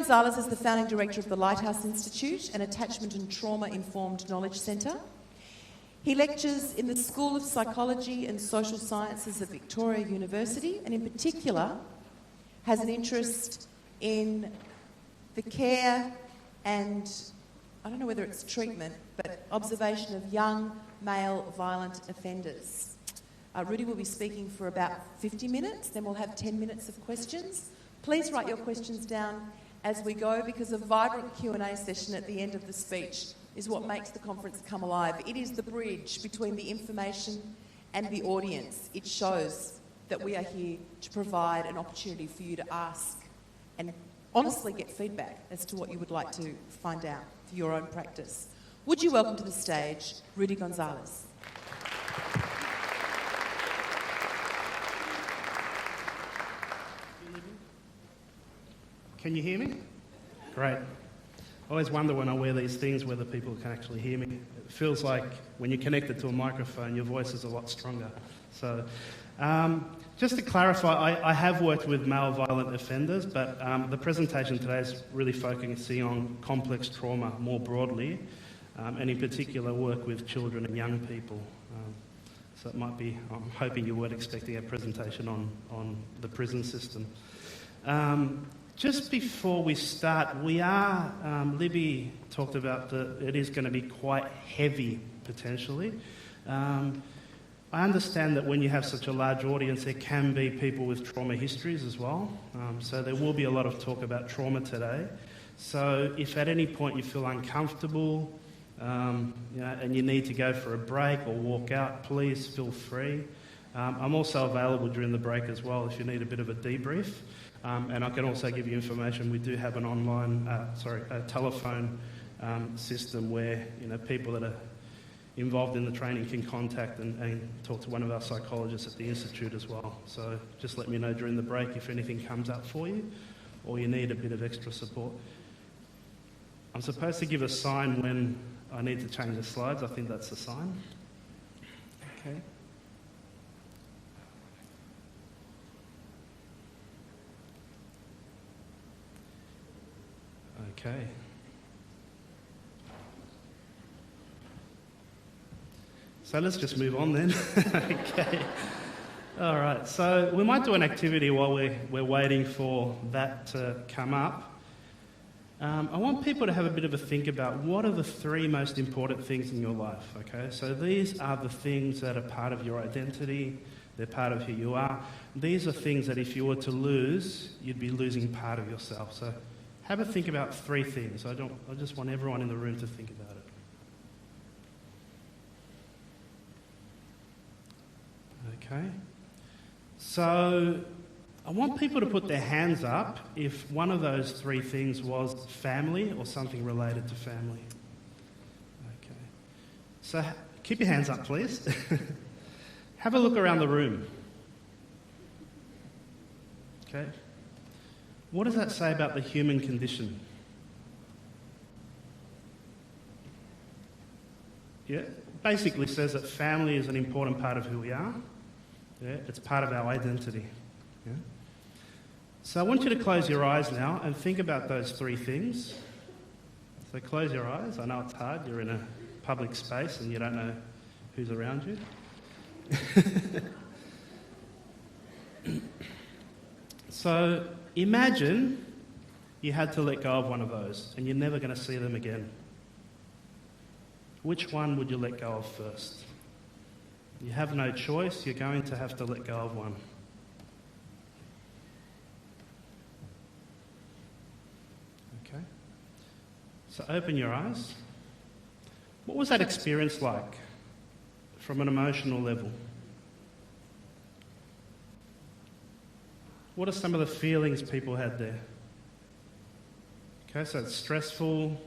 Gonzalez is the founding director of the Lighthouse Institute, an attachment and trauma-informed knowledge centre. He lectures in the School of Psychology and Social Sciences at Victoria University, and in particular has an interest in the care and, I don't know whether it's treatment, but observation of young male violent offenders. Rudi will be speaking for about 50 minutes, then we'll have 10 minutes of questions. Please write your questions down as we go, because a vibrant Q&A session at the end of the speech is what makes the conference come alive. It is the bridge between the information and the audience. It shows that we are here to provide an opportunity for you to ask and honestly get feedback as to what you would like to find out for your own practice. Would you welcome to the stage Rudi Gonzalez? Can you hear me? Great. I always wonder when I wear these things whether people can actually hear me. It feels like when you're connected to a microphone, your voice is a lot stronger. So, just to clarify, I have worked with male violent offenders, but the presentation today is really focusing on complex trauma more broadly, and in particular work with children and young people. So it might be, I'm hoping you weren't expecting a presentation on the prison system. Just before we start, Libby talked about it is going to be quite heavy, potentially. I understand that when you have such a large audience, there can be people with trauma histories as well. So there will be a lot of talk about trauma today. So if at any point you feel uncomfortable, and you need to go for a break or walk out, please feel free. I'm also available during the break as well if you need a bit of a debrief. And I can also give you information. We do have an online, a telephone system where people that are involved in the training can contact and talk to one of our psychologists at the Institute as well. So just let me know during the break if anything comes up for you or you need a bit of extra support. I'm supposed to give a sign when I need to change the slides. I think that's the sign. Okay. Okay. So let's just move on then. Okay. All right. So we might do an activity while we're waiting for that to come up. I want people to have a bit of a think about what are the three most important things in your life. Okay. So these are the things that are part of your identity. They're part of who you are. These are things that if you were to lose, you'd be losing part of yourself. So have a think about three things. I just want everyone in the room to think about it. Okay. So I want people to put their hands up if one of those three things was family or something related to family. Okay. So keep your hands up, please. Have a look around the room. Okay. What does that say about the human condition? Yeah, basically says that family is an important part of who we are. Yeah, it's part of our identity. Yeah. So I want you to close your eyes now and think about those three things. So close your eyes. I know it's hard. You're in a public space and you don't know who's around you. So imagine you had to let go of one of those and you're never going to see them again. Which one would you let go of first? You have no choice. You're going to have to let go of one. Okay. So open your eyes. What was that experience like from an emotional level? What are some of the feelings people had there? Okay, so it's stressful.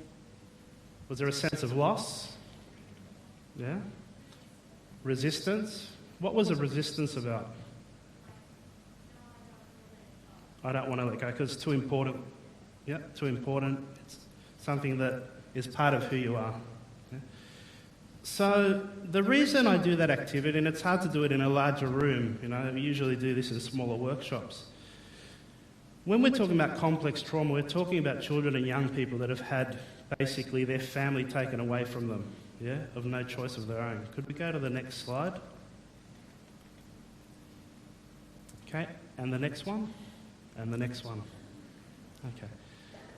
Was there a sense of loss? Yeah. Resistance. What was the resistance about? I don't want to let go because it's too important. Yeah, too important. It's something that is part of who you are. Yeah? So the reason I do that activity, and it's hard to do it in a larger room, we usually do this in smaller workshops. When we're talking about complex trauma, we're talking about children and young people that have had basically their family taken away from them, yeah, of no choice of their own. Could we go to the next slide? Okay, and the next one, and the next one. Okay.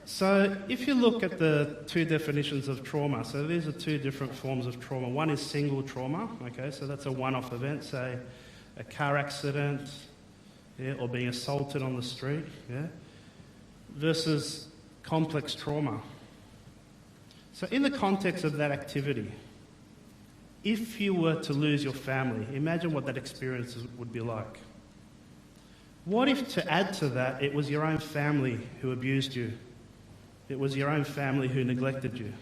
So if you look at the two definitions of trauma, so these are two different forms of trauma. One is single trauma, okay, so that's a one-off event, say a car accident, yeah, or being assaulted on the street, yeah, versus complex trauma. So in the context of that activity, if you were to lose your family, imagine what that experience would be like. What if, to add to that, it was your own family who abused you? It was your own family who neglected you.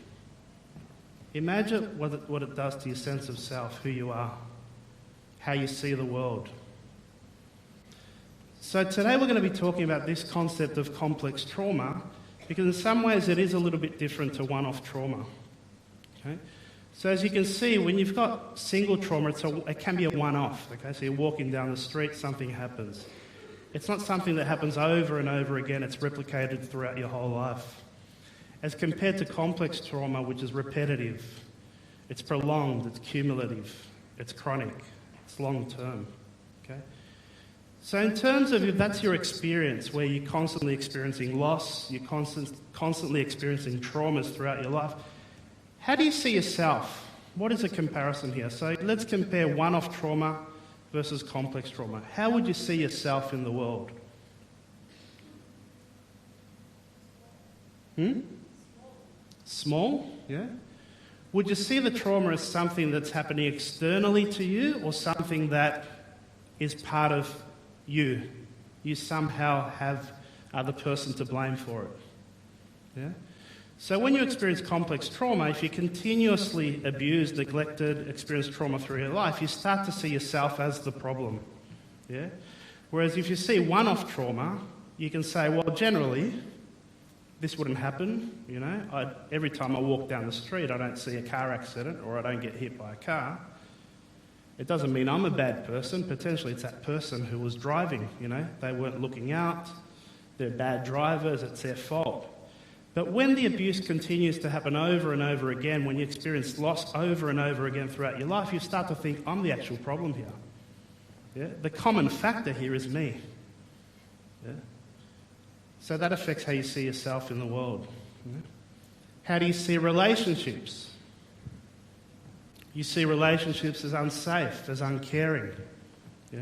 Imagine what it does to your sense of self, who you are, how you see the world. So today we're going to be talking about this concept of complex trauma, because in some ways it is a little bit different to one-off trauma. Okay? So as you can see, when you've got single trauma, it can be a one-off. Okay? So you're walking down the street, something happens. It's not something that happens over and over again, it's replicated throughout your whole life. As compared to complex trauma, which is repetitive, it's prolonged, it's cumulative, it's chronic, it's long-term. Okay? So in terms of if that's your experience, where you're constantly experiencing loss, you're constantly experiencing traumas throughout your life, how do you see yourself? What is a comparison here? So let's compare one-off trauma versus complex trauma. How would you see yourself in the world? Small, yeah? Would you see the trauma as something that's happening externally to you, or something that is part of you? You somehow have the person to blame for it. Yeah? So when you experience complex trauma, if you continuously abused, neglected, experienced trauma through your life, you start to see yourself as the problem. Yeah? Whereas if you see one-off trauma, you can say, well, generally, this wouldn't happen. You know, every time I walk down the street, I don't see a car accident or I don't get hit by a car. It doesn't mean I'm a bad person. Potentially it's that person who was driving, you know. They weren't looking out. They're bad drivers. It's their fault. But when the abuse continues to happen over and over again, when you experience loss over and over again throughout your life, you start to think, I'm the actual problem here. Yeah? The common factor here is me. Yeah? So that affects how you see yourself in the world. Yeah? How do you see relationships? You see relationships as unsafe, as uncaring. Yeah?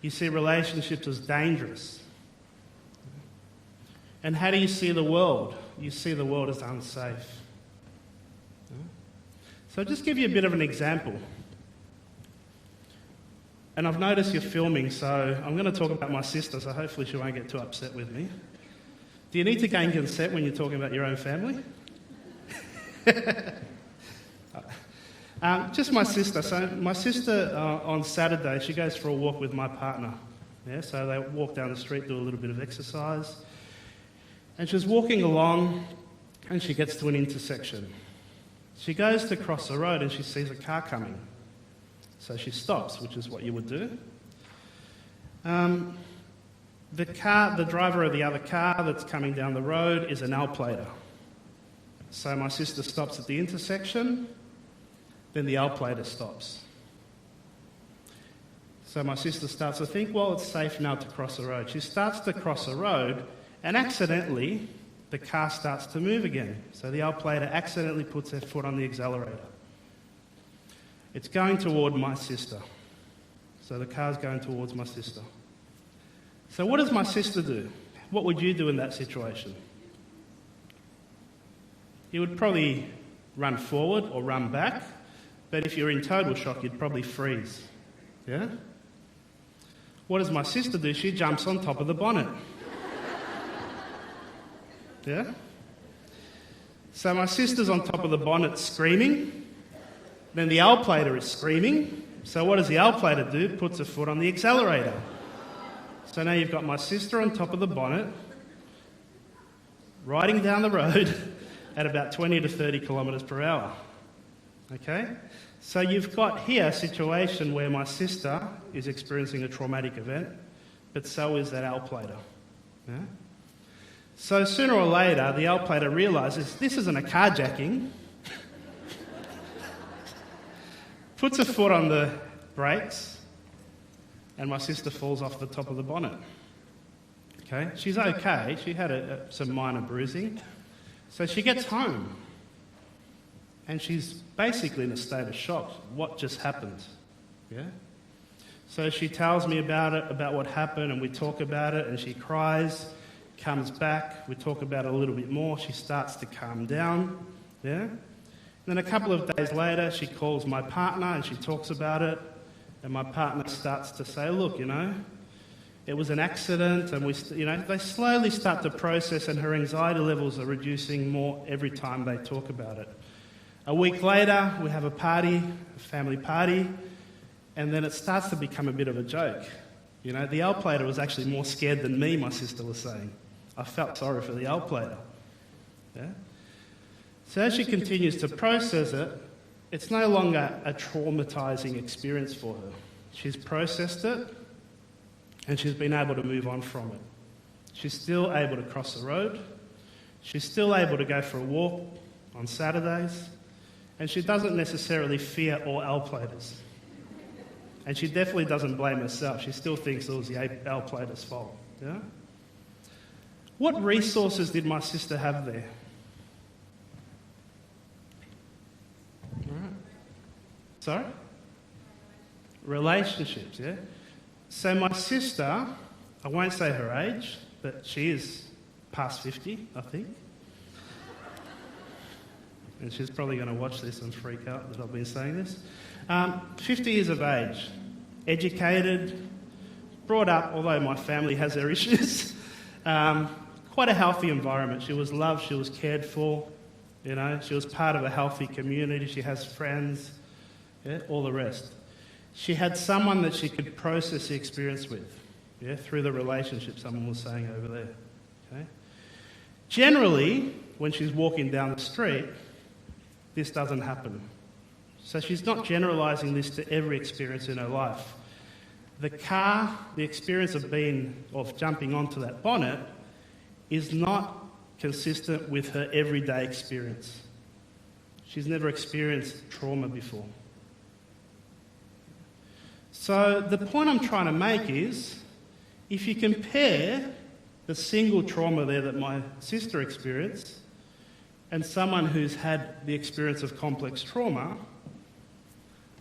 You see relationships as dangerous. And how do you see the world? You see the world as unsafe. Yeah? So I'll just give you a bit of an example. And I've noticed you're filming, so I'm going to talk about my sister, so hopefully she won't get too upset with me. Do you need to gain consent when you're talking about your own family? Just my sister. So my sister on Saturday, she goes for a walk with my partner. Yeah, so they walk down the street, do a little bit of exercise. And she's walking along and she gets to an intersection. She goes to cross the road and she sees a car coming. So she stops, which is what you would do. The driver of the other car that's coming down the road is an L-plater. So my sister stops at the intersection, then the L-plater stops. So my sister starts to think, well, it's safe now to cross the road. She starts to cross the road, and accidentally, the car starts to move again. So the L-plater accidentally puts her foot on the accelerator. It's going toward my sister. So the car's going towards my sister. So what does my sister do? What would you do in that situation? You would probably run forward or run back, but if you're in total shock, you'd probably freeze. Yeah? What does my sister do? She jumps on top of the bonnet. Yeah? So my sister's on top of the bonnet screaming. Then the L-plater is screaming. So what does the L-plater do? Puts her foot on the accelerator. So now you've got my sister on top of the bonnet, riding down the road at about 20 to 30 kilometres per hour. Okay? So you've got here a situation where my sister is experiencing a traumatic event, but so is that L-plater. Yeah? So sooner or later, the L plater realises this isn't a carjacking, puts her foot on the brakes, and my sister falls off the top of the bonnet. Okay, she's okay. She had some minor bruising. So she gets home, and she's basically in a state of shock. What just happened? Yeah. So she tells me about it, about what happened, and we talk about it, and she cries, comes back, we talk about it a little bit more, she starts to calm down, yeah? And then a couple of days later, she calls my partner, and she talks about it, and my partner starts to say, look, it was an accident, and they slowly start to process, and her anxiety levels are reducing more every time they talk about it. A week later, we have a party, a family party, and then it starts to become a bit of a joke. The L plater was actually more scared than me, my sister was saying. I felt sorry for the L plater. Yeah? So as she continues to process it, it's no longer a traumatising experience for her. She's processed it, and she's been able to move on from it. She's still able to cross the road. She's still able to go for a walk on Saturdays, and she doesn't necessarily fear all L platers. And she definitely doesn't blame herself. She still thinks it was the L plater's fault. Yeah? What resources did my sister have there? Right. Sorry? Relationships, yeah? So my sister, I won't say her age, but she is past 50, I think. And she's probably going to watch this and freak out that I've been saying this. 50 years of age, educated, brought up, although my family has their issues, quite a healthy environment. She was loved, she was cared for, she was part of a healthy community, she has friends, yeah, all the rest. She had someone that she could process the experience with, yeah, through the relationship someone was saying over there. Okay? Generally, when she's walking down the street, this doesn't happen. So she's not generalising this to every experience in her life. The experience of jumping onto that bonnet is not consistent with her everyday experience. She's never experienced trauma before. So the point I'm trying to make is, if you compare the single trauma there that my sister experienced and someone who's had the experience of complex trauma,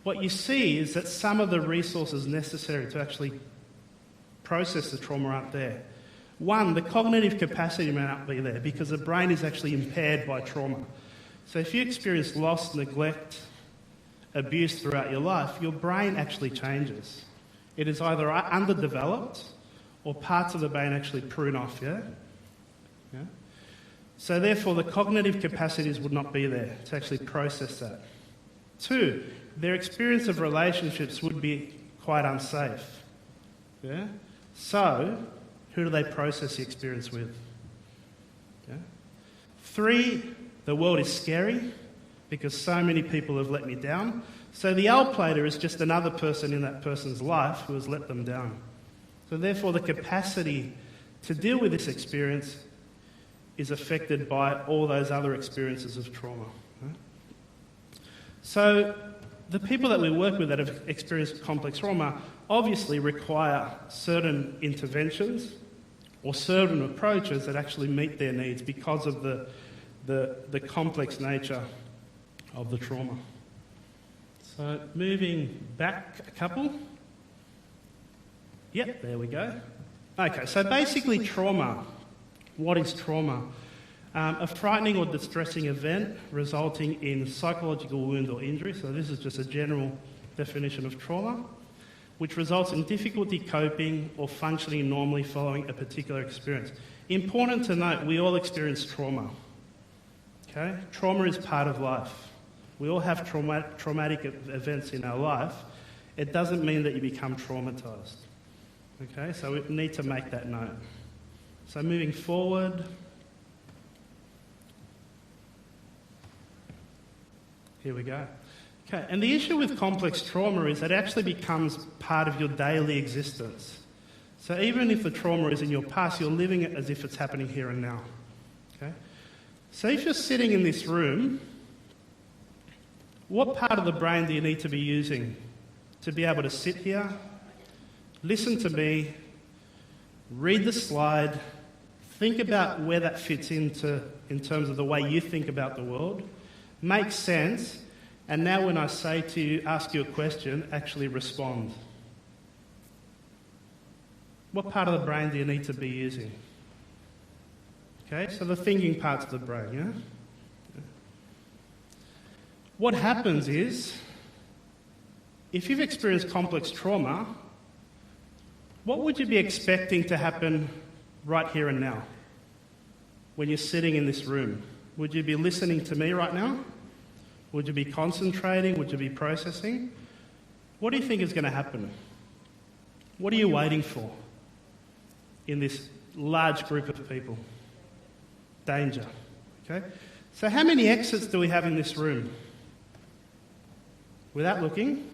what you see is that some of the resources necessary to actually process the trauma aren't there. One, the cognitive capacity may not be there because the brain is actually impaired by trauma. So if you experience loss, neglect, abuse throughout your life, your brain actually changes. It is either underdeveloped or parts of the brain actually prune off, yeah? So therefore, the cognitive capacities would not be there to actually process that. Two, their experience of relationships would be quite unsafe. Yeah? So, who do they process the experience with? Yeah? Three, the world is scary because so many people have let me down. So the L plater is just another person in that person's life who has let them down. So therefore, the capacity to deal with this experience is affected by all those other experiences of trauma. So the people that we work with that have experienced complex trauma obviously require certain interventions or certain approaches that actually meet their needs because of the complex nature of the trauma. So moving back a couple. Yep, there we go. Okay, so basically trauma. What is trauma? A frightening or distressing event resulting in psychological wound or injury. So this is just a general definition of trauma, which results in difficulty coping or functioning normally following a particular experience. Important to note, we all experience trauma. Okay? Trauma is part of life. We all have traumatic events in our life. It doesn't mean that you become traumatised. Okay? So we need to make that note. So moving forward. Here we go. Okay, and the issue with complex trauma is that it actually becomes part of your daily existence. So even if the trauma is in your past, you're living it as if it's happening here and now. Okay? So if you're sitting in this room, what part of the brain do you need to be using to be able to sit here, listen to me, read the slide, think about where that fits into in terms of the way you think about the world, make sense, and now when I say to you, ask you a question, actually respond. What part of the brain do you need to be using? Okay, so the thinking parts of the brain, yeah? What happens is, if you've experienced complex trauma, what would you be expecting to happen right here and now when you're sitting in this room? Would you be listening to me right now? Would you be concentrating? Would you be processing? What do you think is going to happen? What are you waiting for in this large group of people? Danger. Okay? So how many exits do we have in this room? Without looking,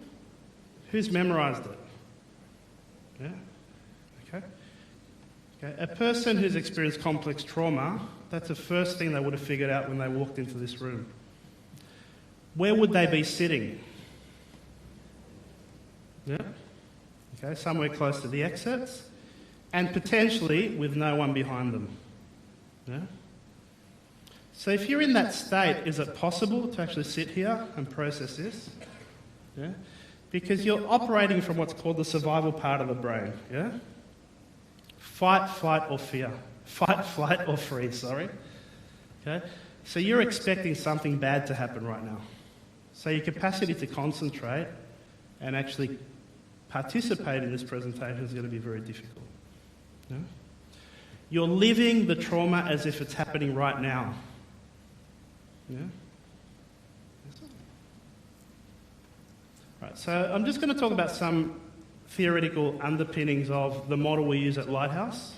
who's memorised it? Yeah? Okay? Okay. A person who's experienced complex trauma, that's the first thing they would have figured out when they walked into this room. Where would they be sitting? Yeah? Okay, somewhere close to the exits, and potentially with no one behind them. Yeah? So if you're in that state, is it possible to actually sit here and process this? Yeah? Because you're operating from what's called the survival part of the brain. Yeah? Fight, flight, or fear. Fight, flight, or freeze, sorry. Okay? So you're expecting something bad to happen right now. So your capacity to concentrate and actually participate in this presentation is going to be very difficult. Yeah? You're living the trauma as if it's happening right now. Yeah? Right, so I'm just going to talk about some theoretical underpinnings of the model we use at Lighthouse.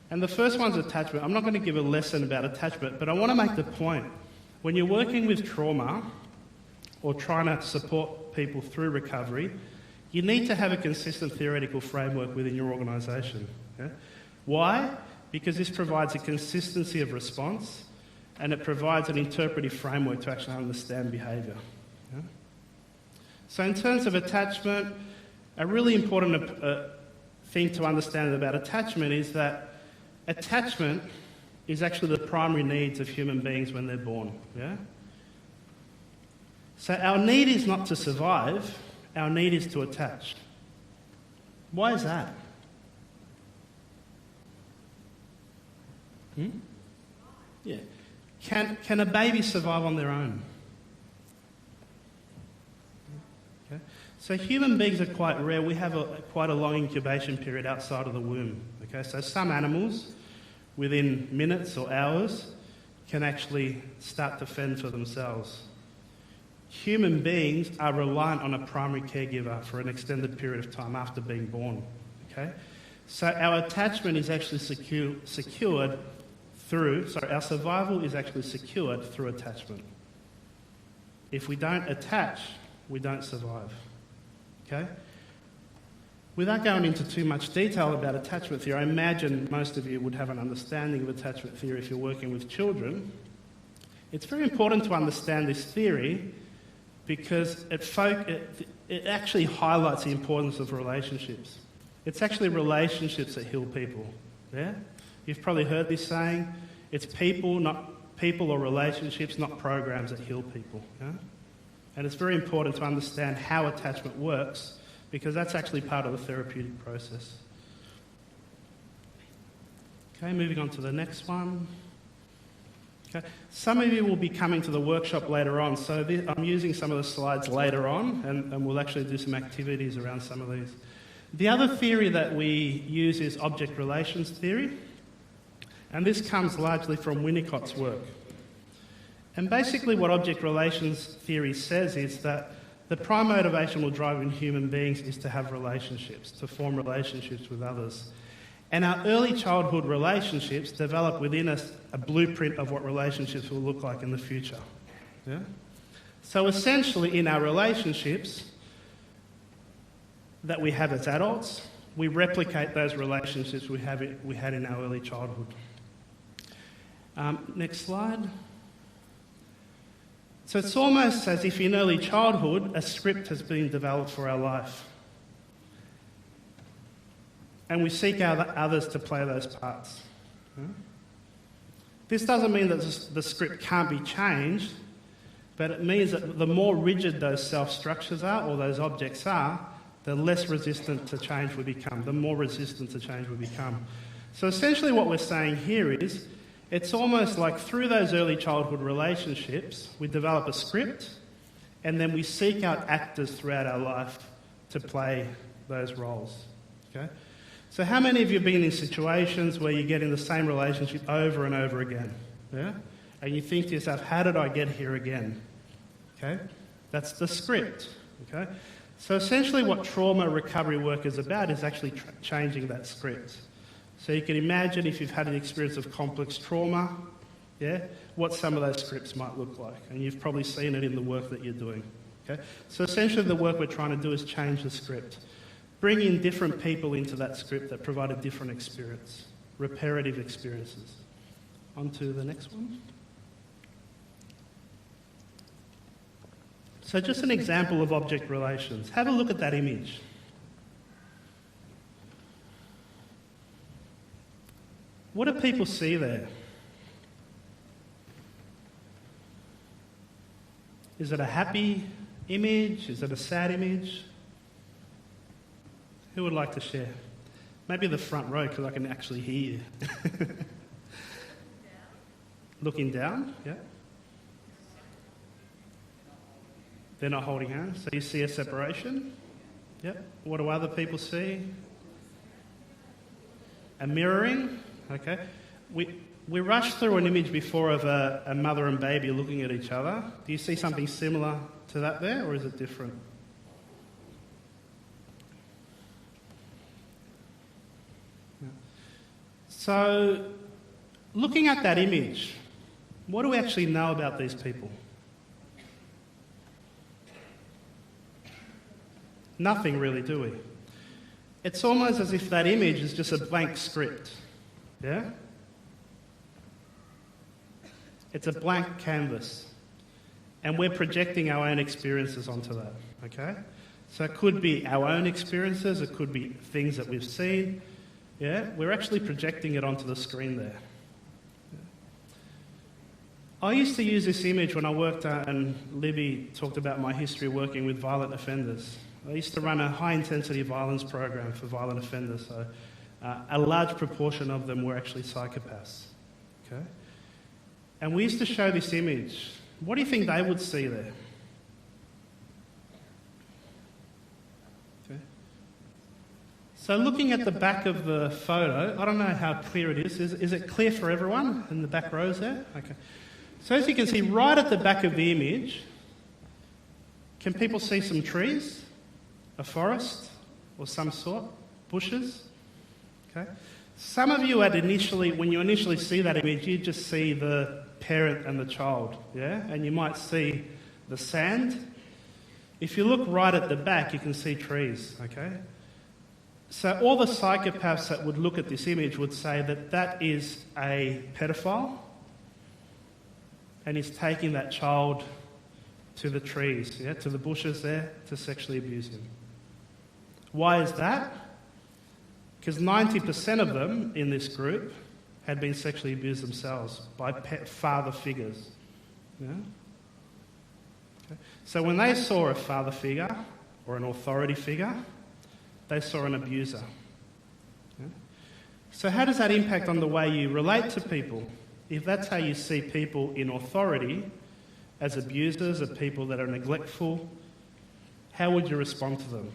And the first one's attachment. I'm not going to give a lesson about attachment, but I want to make the point. When you're working with trauma or trying to support people through recovery, you need to have a consistent theoretical framework within your organisation. Okay? Why? Because this provides a consistency of response and it provides an interpretive framework to actually understand behaviour. Okay? So in terms of attachment, a really important thing to understand about attachment is that attachment is actually the primary needs of human beings when they're born. Yeah? So our need is not to survive, our need is to attach. Why is that? Yeah. Can a baby survive on their own? Okay. So human beings are quite rare. We have quite a long incubation period outside of the womb. Okay. So some animals, within minutes or hours, can actually start to fend for themselves. Human beings are reliant on a primary caregiver for an extended period of time after being born. Okay? So our attachment is actually secured through, our survival is actually secured through attachment. If we don't attach, we don't survive. Okay? Without going into too much detail about attachment theory, I imagine most of you would have an understanding of attachment theory if you're working with children. It's very important to understand this theory because it actually highlights the importance of relationships. It's actually relationships that heal people. Yeah? You've probably heard this saying, it's people or relationships, not programs that heal people. Yeah? And it's very important to understand how attachment works because that's actually part of the therapeutic process. Okay, moving on to the next one. Okay. Some of you will be coming to the workshop later on, so I'm using some of the slides later on, and we'll actually do some activities around some of these. The other theory that we use is object relations theory, and this comes largely from Winnicott's work. And basically what object relations theory says is that the prime motivational drive in human beings is to have relationships, to form relationships with others. And our early childhood relationships develop within us a blueprint of what relationships will look like in the future. Yeah? So essentially in our relationships that we have as adults, we replicate those relationships we had in our early childhood. Next slide. So it's almost as if in early childhood, a script has been developed for our life. And we seek out others to play those parts. This doesn't mean that the script can't be changed, but it means that the more rigid those self-structures are, or those objects are, the less resistant to change we become, the more resistant to change we become. So essentially what we're saying here is, it's almost like through those early childhood relationships, we develop a script, and then we seek out actors throughout our life to play those roles. Okay? So how many of you have been in situations where you get in the same relationship over and over again? Yeah? And you think to yourself, how did I get here again? Okay? That's the script. Okay? So essentially what trauma recovery work is about is actually changing that script. So you can imagine if you've had an experience of complex trauma, yeah, what some of those scripts might look like. And you've probably seen it in the work that you're doing. Okay? So essentially the work we're trying to do is change the script. Bring in different people into that script that provide a different experience, reparative experiences. On to the next one. So just an example of object relations. Have a look at that image. What do people see there? Is it a happy image? Is it a sad image? Who would like to share? Maybe the front row, because I can actually hear you. Looking down, yeah. They're not holding hands, so you see a separation. Yep. What do other people see? A mirroring. Okay. We rushed through an image before of a mother and baby looking at each other. Do you see something similar to that there, or is it different? So, looking at that image, what do we actually know about these people? Nothing really, do we? It's almost as if that image is just a blank script. Yeah? It's a blank canvas. And we're projecting our own experiences onto that. Okay? So it could be our own experiences, it could be things that we've seen. Yeah? We're actually projecting it onto the screen there. I used to use this image when I worked and Libby talked about my history working with violent offenders. I used to run a high-intensity violence program for violent offenders, so a large proportion of them were actually psychopaths. Okay? And we used to show this image. What do you think they would see there? Okay. So looking at the back of the photo, I don't know how clear it is. Is it clear for everyone in the back rows there? Okay. So as you can see, right at the back of the image, can people see some trees? A forest or some sort? Bushes? Okay. Some of you when you initially see that image, you just see the parent and the child, yeah? And you might see the sand. If you look right at the back, you can see trees, okay? So all the psychopaths that would look at this image would say that that is a pedophile and he's taking that child to the trees, yeah, to the bushes there, to sexually abuse him. Why is that? Because 90% of them in this group had been sexually abused themselves by father figures. Yeah? Okay. So when they saw a father figure or an authority figure, they saw an abuser. Yeah? So how does that impact on the way you relate to people? If that's how you see people in authority as abusers, as people that are neglectful, how would you respond to them?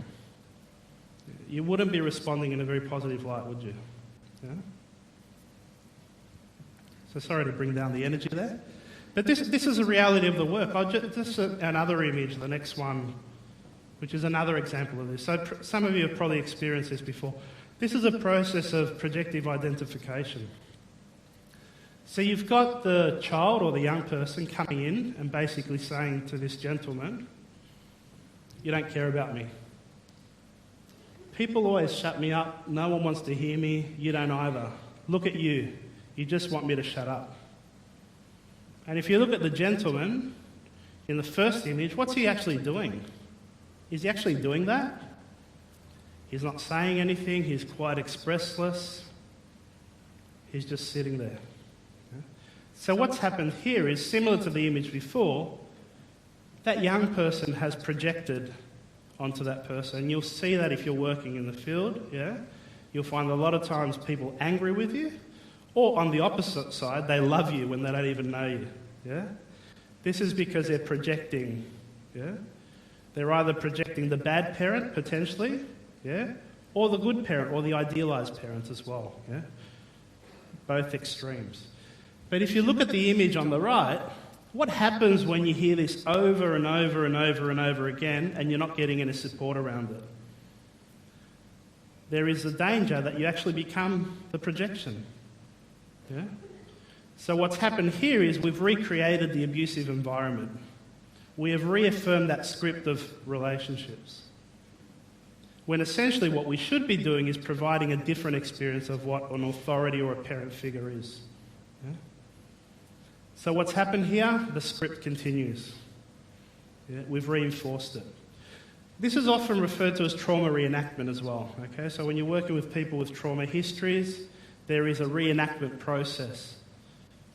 You wouldn't be responding in a very positive light, would you? Yeah? So sorry to bring down the energy there. But this is a reality of the work. Just another image, the next one, which is another example of this. So some of you have probably experienced this before. This is a process of projective identification. So you've got the child or the young person coming in and basically saying to this gentleman, "You don't care about me." People always shut me up. No one wants to hear me. You don't either. Look at you. You just want me to shut up. And if you look at the gentleman in the first image, what's he actually doing? Is he actually doing that? He's not saying anything. He's quite expressless. He's just sitting there. So what's happened here is similar to the image before. That young person has projected onto that person. You'll see that if you're working in the field, yeah? You'll find a lot of times people angry with you, or on the opposite side, they love you when they don't even know you, yeah? This is because they're projecting, yeah? They're either projecting the bad parent, potentially, yeah? Or the good parent, or the idealised parent as well, yeah? Both extremes. But if you look at the image on the right, what happens when you hear this over and over and over and over again and you're not getting any support around it? There is a danger that you actually become the projection. Yeah? So what's happened here is we've recreated the abusive environment. We have reaffirmed that script of relationships. When essentially what we should be doing is providing a different experience of what an authority or a parent figure is. Yeah? So what's happened here? The script continues. Yeah? We've reinforced it. This is often referred to as trauma reenactment as well. Okay? So when you're working with people with trauma histories, there is a reenactment process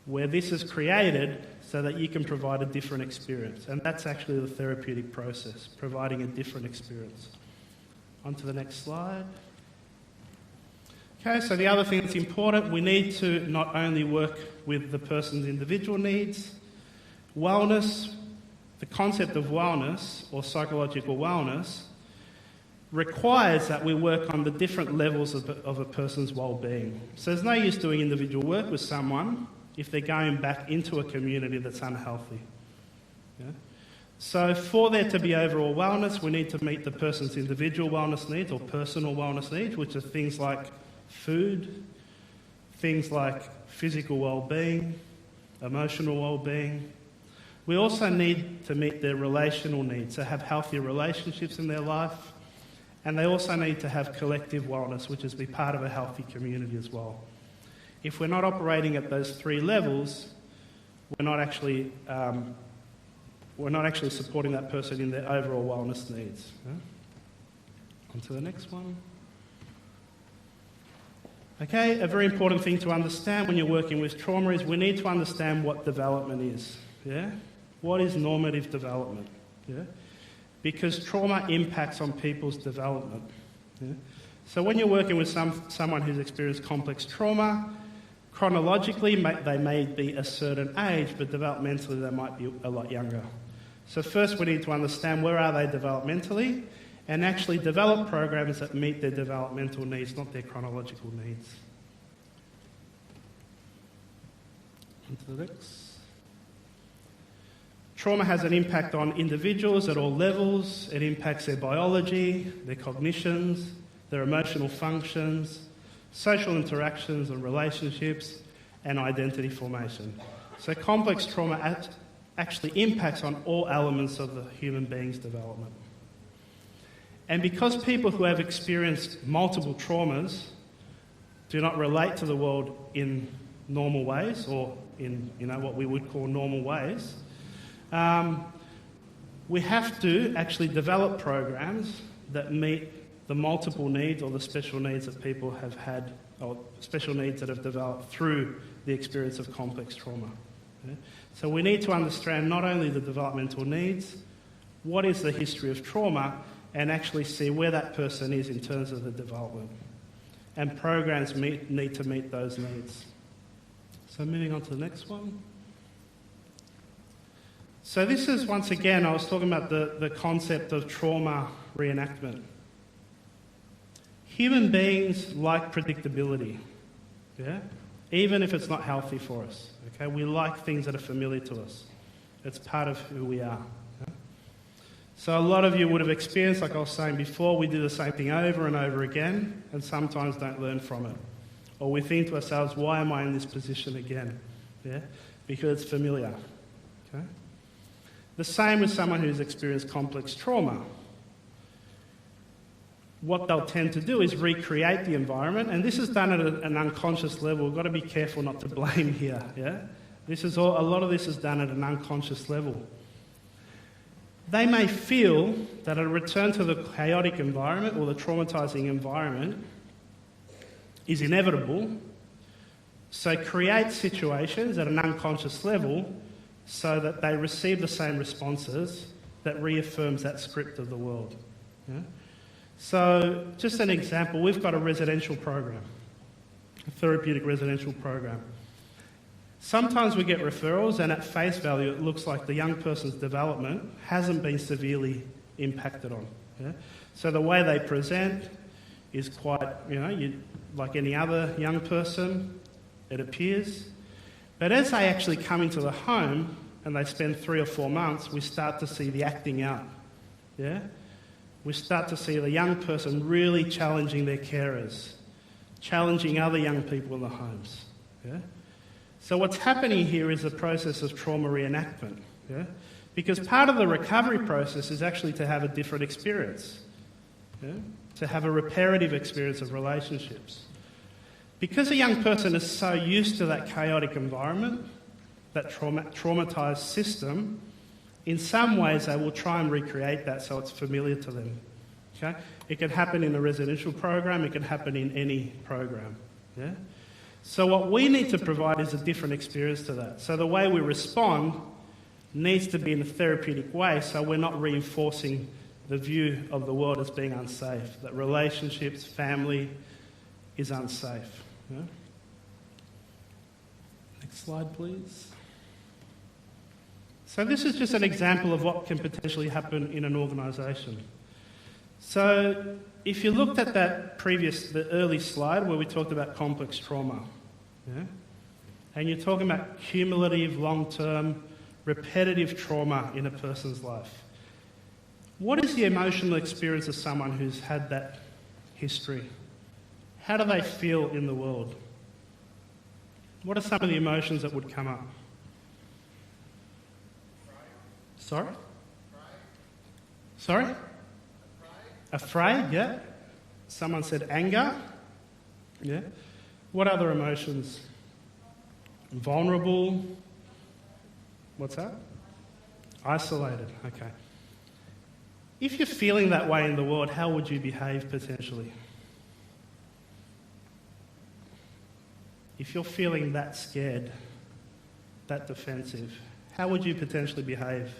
where this is created so that you can provide a different experience. And that's actually the therapeutic process, providing a different experience. On to the next slide. Okay, so the other thing that's important, we need to not only work with the person's individual needs, wellness, the concept of wellness or psychological wellness requires that we work on the different levels of a person's well-being. So there's no use doing individual work with someone if they're going back into a community that's unhealthy. Yeah? So for there to be overall wellness, we need to meet the person's individual wellness needs or personal wellness needs, which are things like food, things like physical well-being, emotional well-being. We also need to meet their relational needs, so have healthier relationships in their life, and they also need to have collective wellness, which is be part of a healthy community as well. If we're not operating at those three levels, we're not actually supporting that person in their overall wellness needs. Yeah? On to the next one. Okay, a very important thing to understand when you're working with trauma is we need to understand what development is. Yeah? What is normative development? Yeah? Because trauma impacts on people's development. Yeah? So when you're working with someone who's experienced complex trauma, chronologically they may be a certain age, but developmentally they might be a lot younger. So first we need to understand where are they developmentally and actually develop programs that meet their developmental needs, not their chronological needs. On to the next. Trauma has an impact on individuals at all levels. It impacts their biology, their cognitions, their emotional functions, social interactions and relationships, and identity formation. So complex trauma actually impacts on all elements of the human being's development. And because people who have experienced multiple traumas do not relate to the world in normal ways, or in what we would call normal ways, we have to actually develop programs that meet the multiple needs or the special needs that people have had, or special needs that have developed through the experience of complex trauma. Okay? So we need to understand not only the developmental needs, what is the history of trauma, and actually see where that person is in terms of the development. And programs need to meet those needs. So moving on to the next one. So this is, once again, I was talking about the concept of trauma reenactment. Human beings like predictability, yeah? Even if it's not healthy for us. Okay? We like things that are familiar to us. It's part of who we are. Okay? So a lot of you would have experienced, like I was saying before, we do the same thing over and over again and sometimes don't learn from it. Or we think to ourselves, why am I in this position again? Yeah? Because it's familiar. Okay? The same with someone who's experienced complex trauma. what they'll tend to do is recreate the environment, and this is done at an unconscious level. We've got to be careful not to blame here. Yeah, a lot of this is done at an unconscious level. They may feel that a return to the chaotic environment or the traumatising environment is inevitable, so create situations at an unconscious level so that they receive the same responses that reaffirms that script of the world. Yeah? So, just an example, we've got a residential program, a therapeutic residential program. Sometimes we get referrals and at face value it looks like the young person's development hasn't been severely impacted on. Yeah? So the way they present is quite, like any other young person, it appears. But as they actually come into the home and they spend 3 or 4 months, we start to see the acting out. Yeah? We start to see the young person really challenging their carers, challenging other young people in the homes. Yeah? So what's happening here is a process of trauma reenactment. Yeah? Because part of the recovery process is actually to have a different experience. Yeah? To have a reparative experience of relationships. Because a young person is so used to that chaotic environment, that traumatised system, in some ways they will try and recreate that so it's familiar to them. Okay? It can happen in a residential program, it can happen in any program. Yeah? So what we need to provide is a different experience to that. So the way we respond needs to be in a therapeutic way so we're not reinforcing the view of the world as being unsafe, that relationships, family is unsafe. Yeah? Next slide, please. So this is just an example of what can potentially happen in an organisation. So if you looked at the early slide where we talked about complex trauma, yeah? And you're talking about cumulative, long-term, repetitive trauma in a person's life. What is the emotional experience of someone who's had that history? How do they feel in the world? What are some of the emotions that would come up? Sorry? Sorry? Afraid, yeah. Someone said anger. Yeah. What other emotions? Vulnerable. What's that? Isolated, okay. If you're feeling that way in the world, how would you behave potentially? If you're feeling that scared, that defensive, how would you potentially behave?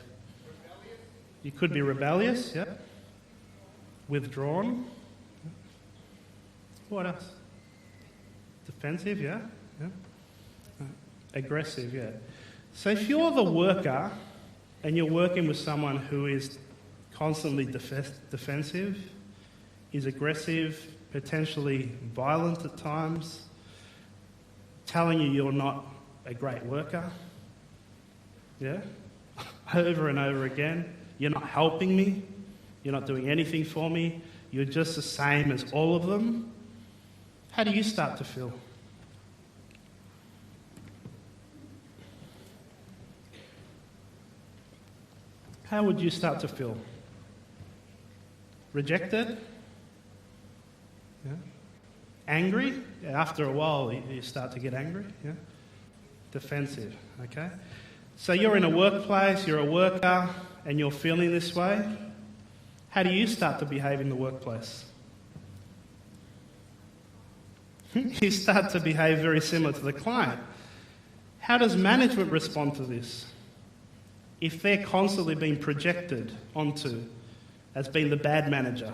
Rebellious. You could be rebellious, yeah. Withdrawn. What else? Defensive, yeah. Aggressive, yeah. So if you're the worker and you're working with someone who is constantly defensive, is aggressive, potentially violent at times, telling you you're not a great worker, yeah, over and over again, you're not helping me, you're not doing anything for me, you're just the same as all of them, how do you start to feel? How would you start to feel? Rejected? Yeah. Angry? Yeah, after a while, you start to get angry. Yeah. Defensive. Okay. So you're in a workplace, you're a worker, and you're feeling this way. How do you start to behave in the workplace? You start to behave very similar to the client. How does management respond to this? If they're constantly being projected onto as being the bad manager,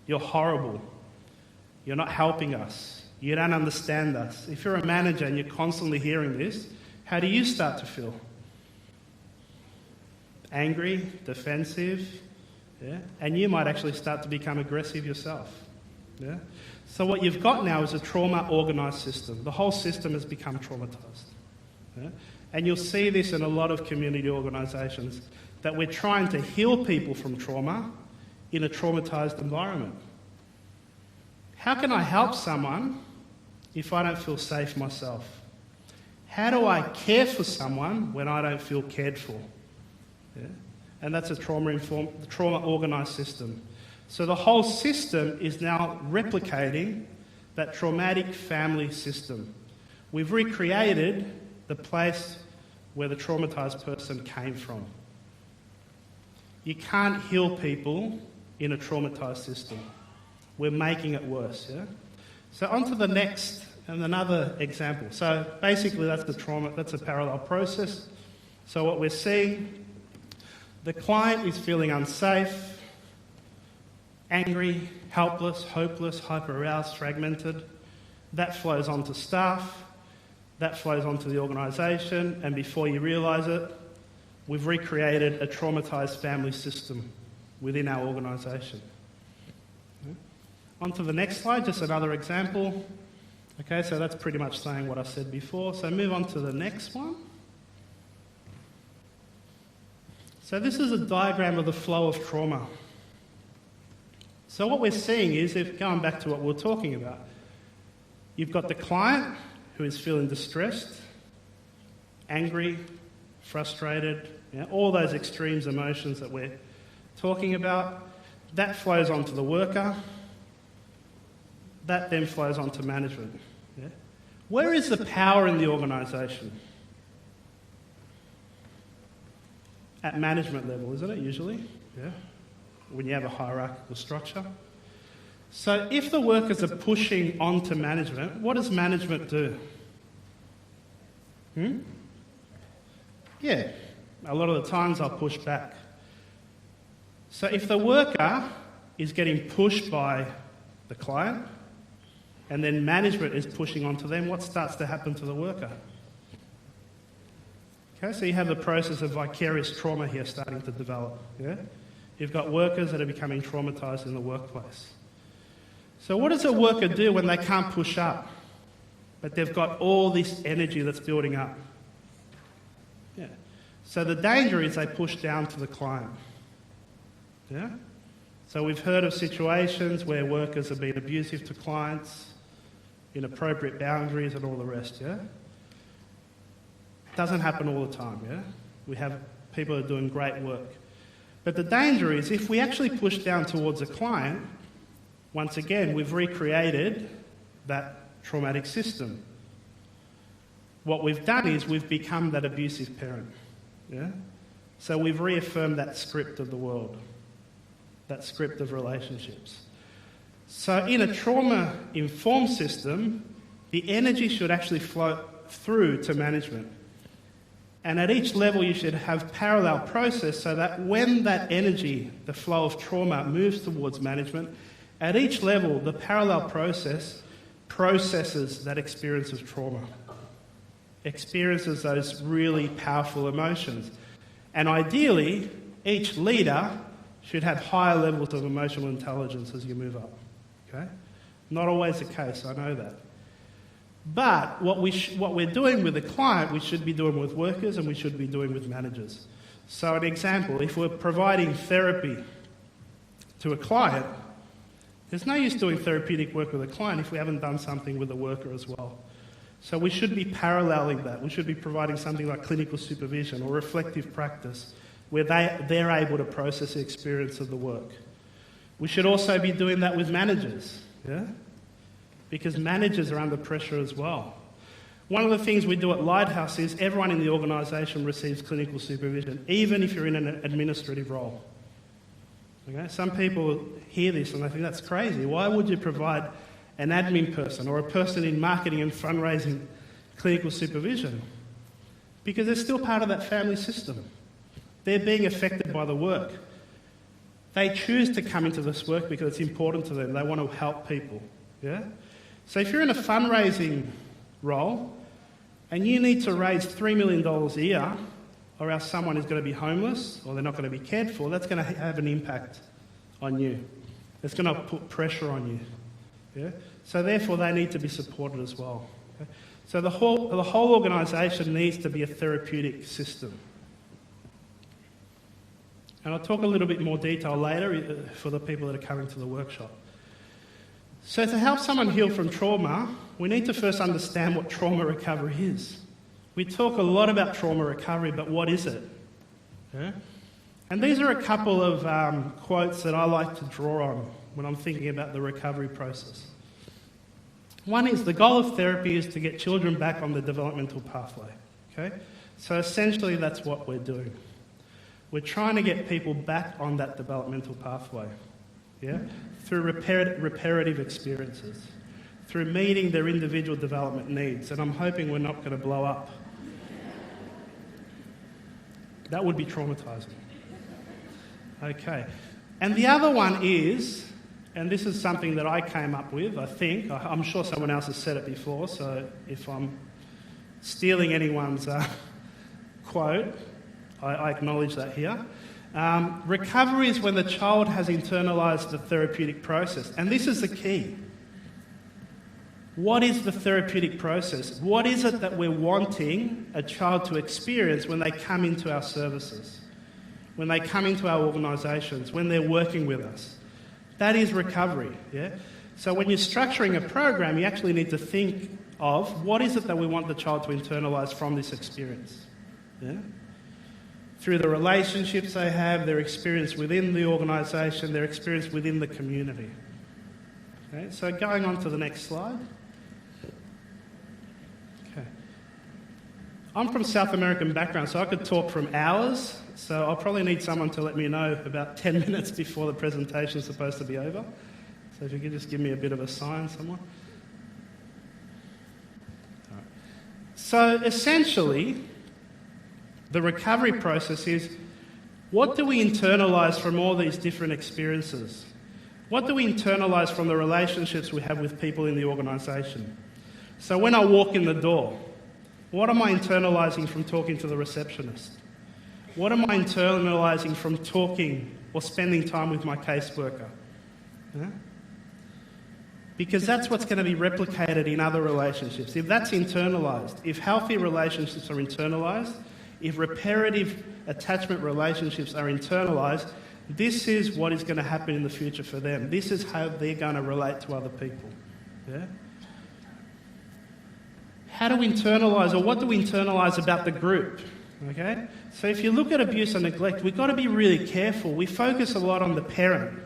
you're horrible, you're not helping us, you don't understand us. If you're a manager and you're constantly hearing this, how do you start to feel? Angry, defensive, yeah? And you might actually start to become aggressive yourself. Yeah? So what you've got now is a trauma-organised system. The whole system has become traumatised. Yeah? And you'll see this in a lot of community organisations, that we're trying to heal people from trauma in a traumatised environment. How can I help someone if I don't feel safe myself? How do I care for someone when I don't feel cared for? Yeah? And that's a trauma-organised system. So the whole system is now replicating that traumatic family system. We've recreated the place where the traumatised person came from. You can't heal people in a traumatised system. We're making it worse, yeah? So on to the next, and another example. So basically that's the trauma, that's a parallel process. So what we're seeing, the client is feeling unsafe, angry, helpless, hopeless, hyper-aroused, fragmented. That flows on to staff, that flows on to the organisation, and before you realise it, we've recreated a traumatised family system within our organisation. On to the next slide, just another example. Okay, so that's pretty much saying what I said before. So move on to the next one. So this is a diagram of the flow of trauma. So what we're seeing is, if going back to what we were talking about, you've got the client who is feeling distressed, angry, frustrated, all those extremes emotions that we're talking about. That flows onto the worker. That then flows on to management. Yeah? Where is the power in the organisation? At management level, isn't it, usually? Yeah. When you have a hierarchical structure. So if the workers are pushing on to management, what does management do? Yeah, a lot of the times I'll push back. So if the worker is getting pushed by the client, and then management is pushing onto them, what starts to happen to the worker? Okay, so you have the process of vicarious trauma here starting to develop. Yeah? You've got workers that are becoming traumatised in the workplace. So what does a worker do when they can't push up, but they've got all this energy that's building up? Yeah. So the danger is they push down to the client. Yeah? So we've heard of situations where workers have been abusive to clients, inappropriate boundaries and all the rest, yeah? Doesn't happen all the time, yeah? We have people who are doing great work. But the danger is if we actually push down towards a client, once again, we've recreated that traumatic system. What we've done is we've become that abusive parent, yeah? So we've reaffirmed that script of the world, that script of relationships. So in a trauma-informed system, the energy should actually flow through to management. And at each level you should have parallel process so that when that energy, the flow of trauma, moves towards management, at each level the parallel process processes that experience of trauma, experiences those really powerful emotions. And ideally, each leader should have higher levels of emotional intelligence as you move up. Okay? Not always the case, I know that. But what we're doing with the client, we should be doing with workers and we should be doing with managers. So an example, if we're providing therapy to a client, there's no use doing therapeutic work with a client if we haven't done something with the worker as well. So we should be paralleling that. We should be providing something like clinical supervision or reflective practice where they're able to process the experience of the work. We should also be doing that with managers, yeah? Because managers are under pressure as well. One of the things we do at Lighthouse is everyone in the organisation receives clinical supervision, even if you're in an administrative role. Okay? Some people hear this and they think that's crazy. Why would you provide an admin person or a person in marketing and fundraising clinical supervision? Because they're still part of that family system. They're being affected by the work. They choose to come into this work because it's important to them. They want to help people. Yeah? So if you're in a fundraising role and you need to raise $3 million a year or else someone is going to be homeless or they're not going to be cared for, that's going to have an impact on you. It's going to put pressure on you. Yeah? So therefore they need to be supported as well. Okay? So the whole organisation needs to be a therapeutic system. And I'll talk a little bit more detail later for the people that are coming to the workshop. So to help someone heal from trauma, we need to first understand what trauma recovery is. We talk a lot about trauma recovery, but what is it? Yeah? And these are a couple of quotes that I like to draw on when I'm thinking about the recovery process. One is, the goal of therapy is to get children back on the developmental pathway. Okay? So essentially that's what we're doing. We're trying to get people back on that developmental pathway, yeah? Through reparative experiences, through meeting their individual development needs, and I'm hoping we're not going to blow up. That would be traumatising. Okay. And the other one is, and this is something that I came up with, I think. I'm sure someone else has said it before, so if I'm stealing anyone's quote, I acknowledge that here. Recovery is when the child has internalised the therapeutic process. And this is the key. What is the therapeutic process? What is it that we're wanting a child to experience when they come into our services, when they come into our organisations, when they're working with us? That is recovery, yeah? So when you're structuring a program, you actually need to think of what is it that we want the child to internalise from this experience, yeah? Through the relationships they have, their experience within the organisation, their experience within the community. Okay, so going on to the next slide. Okay. I'm from South American background, so I could talk from hours, so I'll probably need someone to let me know about 10 minutes before the presentation is supposed to be over. So if you could just give me a bit of a sign, someone. All right. So essentially, the recovery process is, what do we internalise from all these different experiences? What do we internalise from the relationships we have with people in the organisation? So when I walk in the door, what am I internalising from talking to the receptionist? What am I internalising from talking or spending time with my caseworker? Yeah? Because that's what's going to be replicated in other relationships. If that's internalised, if healthy relationships are internalised, if reparative attachment relationships are internalised, this is what is going to happen in the future for them. This is how they're going to relate to other people. Yeah? How do we internalise, or what do we internalise about the group? Okay? So if you look at abuse and neglect, we've got to be really careful. We focus a lot on the parent.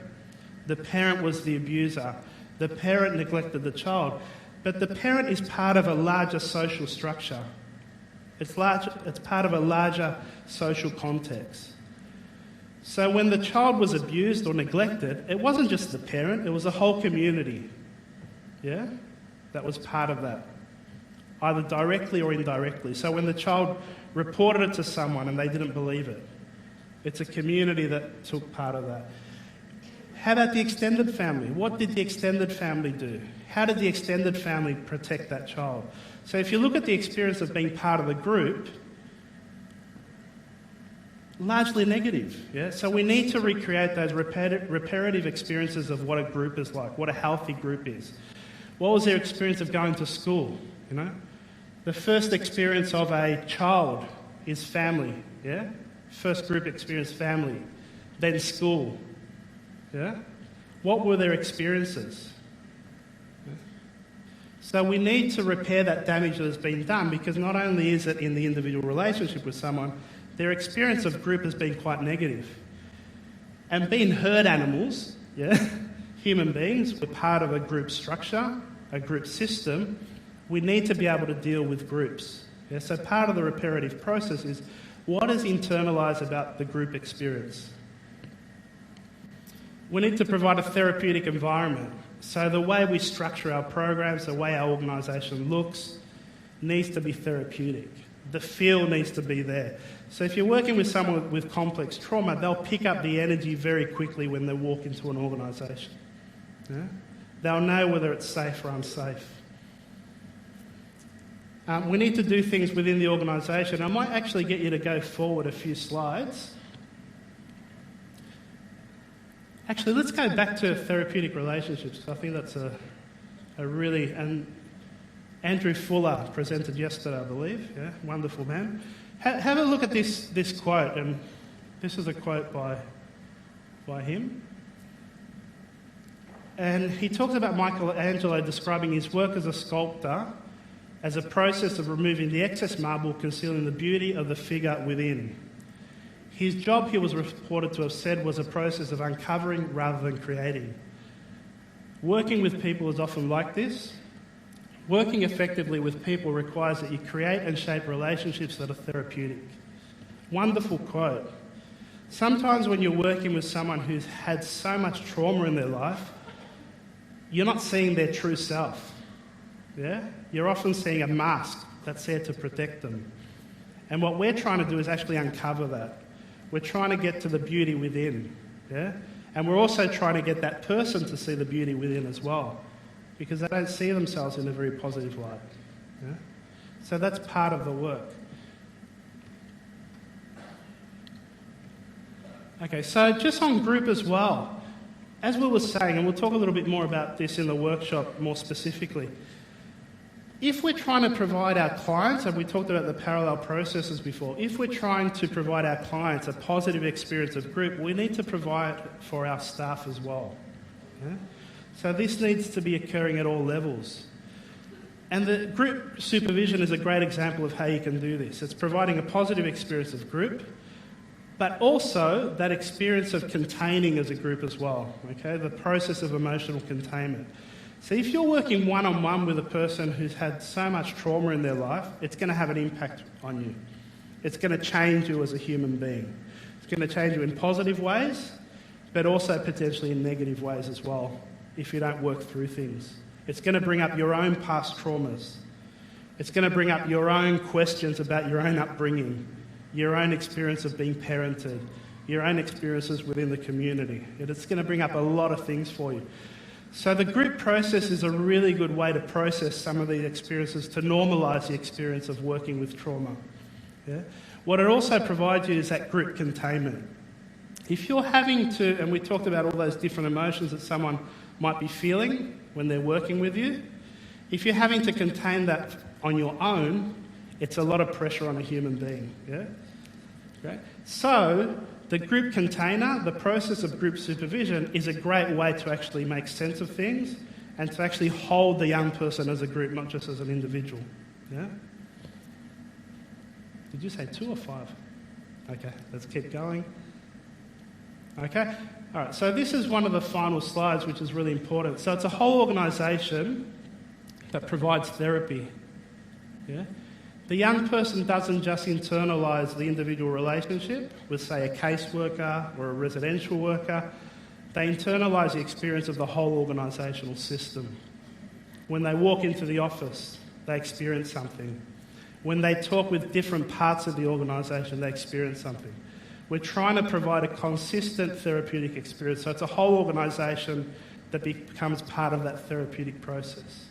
The parent was the abuser. The parent neglected the child. But the parent is part of a larger social structure. It's part of a larger social context. So when the child was abused or neglected, it wasn't just the parent, it was the whole community. Yeah? That was part of that, either directly or indirectly. So when the child reported it to someone and they didn't believe it, it's a community that took part of that. How about the extended family? What did the extended family do? How did the extended family protect that child? So if you look at the experience of being part of the group, largely negative. Yeah? So we need to recreate those reparative experiences of what a group is like, what a healthy group is. What was their experience of going to school? You know, the first experience of a child is family. Yeah, first group experience family, then school. Yeah, what were their experiences? So we need to repair that damage that has been done, because not only is it in the individual relationship with someone, their experience of group has been quite negative. And being herd animals, yeah, human beings, we're part of a group structure, a group system. We need to be able to deal with groups. Yeah? So part of the reparative process is, what is internalised about the group experience? We need to provide a therapeutic environment. So the way we structure our programs, the way our organisation looks, needs to be therapeutic. The feel needs to be there. So if you're working with someone with complex trauma, they'll pick up the energy very quickly when they walk into an organisation. Yeah? They'll know whether it's safe or unsafe. We need to do things within the organisation. I might actually get you to go forward a few slides. Actually, let's go back to therapeutic relationships. I think that's a really... And Andrew Fuller presented yesterday, I believe. Yeah, wonderful man. Have a look at this quote, and this is a quote by him. And he talks about Michelangelo describing his work as a sculptor as a process of removing the excess marble concealing the beauty of the figure within. His job, he was reported to have said, was a process of uncovering rather than creating. Working with people is often like this. Working effectively with people requires that you create and shape relationships that are therapeutic. Wonderful quote. Sometimes when you're working with someone who's had so much trauma in their life, you're not seeing their true self. Yeah? You're often seeing a mask that's there to protect them. And what we're trying to do is actually uncover that. We're trying to get to the beauty within. Yeah? And we're also trying to get that person to see the beauty within as well, because they don't see themselves in a very positive light. Yeah? So that's part of the work. Okay, so just on group as well, as we were saying, and we'll talk a little bit more about this in the workshop more specifically, if we're trying to provide our clients, and we talked about the parallel processes before, if we're trying to provide our clients a positive experience of group, we need to provide for our staff as well. Yeah? So this needs to be occurring at all levels. And the group supervision is a great example of how you can do this. It's providing a positive experience of group, but also that experience of containing as a group as well, okay? The process of emotional containment. So if you're working one-on-one with a person who's had so much trauma in their life, it's going to have an impact on you. It's going to change you as a human being. It's going to change you in positive ways, but also potentially in negative ways as well, if you don't work through things. It's going to bring up your own past traumas. It's going to bring up your own questions about your own upbringing, your own experience of being parented, your own experiences within the community. It's going to bring up a lot of things for you. So the group process is a really good way to process some of these experiences, to normalise the experience of working with trauma. Yeah? What it also provides you is that group containment. If you're having to, and we talked about all those different emotions that someone might be feeling when they're working with you, if you're having to contain that on your own, it's a lot of pressure on a human being. Yeah? Great. So the group container, the process of group supervision, is a great way to actually make sense of things and to actually hold the young person as a group, not just as an individual. Yeah? Did you say 2 or 5? Okay, let's keep going. Okay, all right, so this is one of the final slides, which is really important. So it's a whole organisation that provides therapy. Yeah? The young person doesn't just internalise the individual relationship with, say, a caseworker or a residential worker. They internalise the experience of the whole organisational system. When they walk into the office, they experience something. When they talk with different parts of the organisation, they experience something. We're trying to provide a consistent therapeutic experience, so it's a whole organisation that becomes part of that therapeutic process.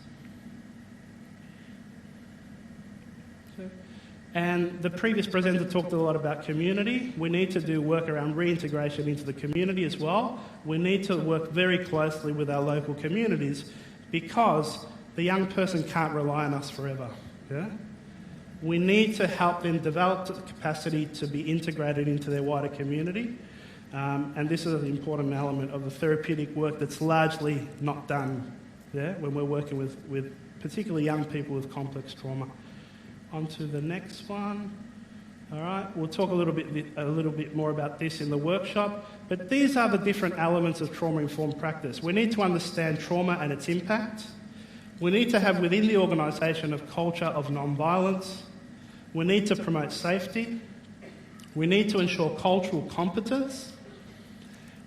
And the previous presenter talked a lot about community. We need to do work around reintegration into the community as well. We need to work very closely with our local communities because the young person can't rely on us forever. Yeah? We need to help them develop the capacity to be integrated into their wider community. And this is an important element of the therapeutic work that's largely not done when we're working with particularly young people with complex trauma. On to the next one. All right, we'll talk a little bit more about this in the workshop, but these are the different elements of trauma-informed practice. We need to understand trauma and its impact. We need to have within the organisation a culture of non-violence. We need to promote safety. We need to ensure cultural competence.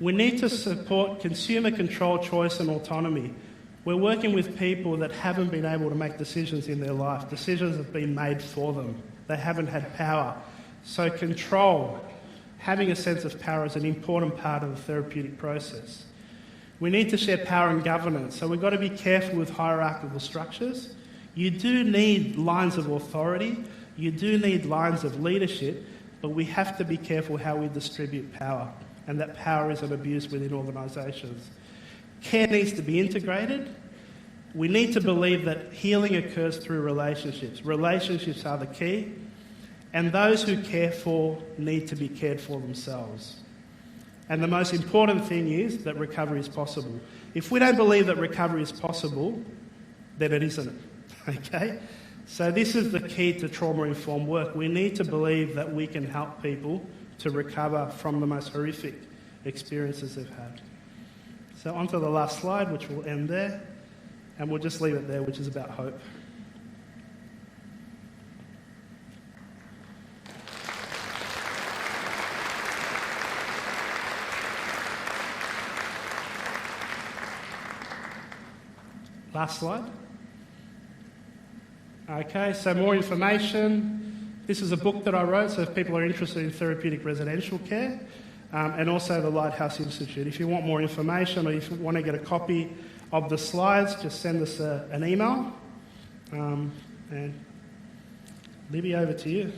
We need to support consumer control, choice and autonomy. We're working with people that haven't been able to make decisions in their life. Decisions have been made for them. They haven't had power. So control, having a sense of power, is an important part of the therapeutic process. We need to share power and governance. So we've got to be careful with hierarchical structures. You do need lines of authority. You do need lines of leadership, but we have to be careful how we distribute power, and that power isn't abused within organisations. Care needs to be integrated. We need to believe that healing occurs through relationships. Relationships are the key, and those who care for need to be cared for themselves. And the most important thing is that recovery is possible. If we don't believe that recovery is possible, then it isn't. Okay? So this is the key to trauma-informed work. We need to believe that we can help people to recover from the most horrific experiences they've had. So on to the last slide, which will end there, and we'll just leave it there, which is about hope. Last slide. Okay, so more information. This is a book that I wrote, so if people are interested in therapeutic residential care, and also the Lighthouse Institute. If you want more information or if you want to get a copy of the slides, just send us an email. And Libby, over to you.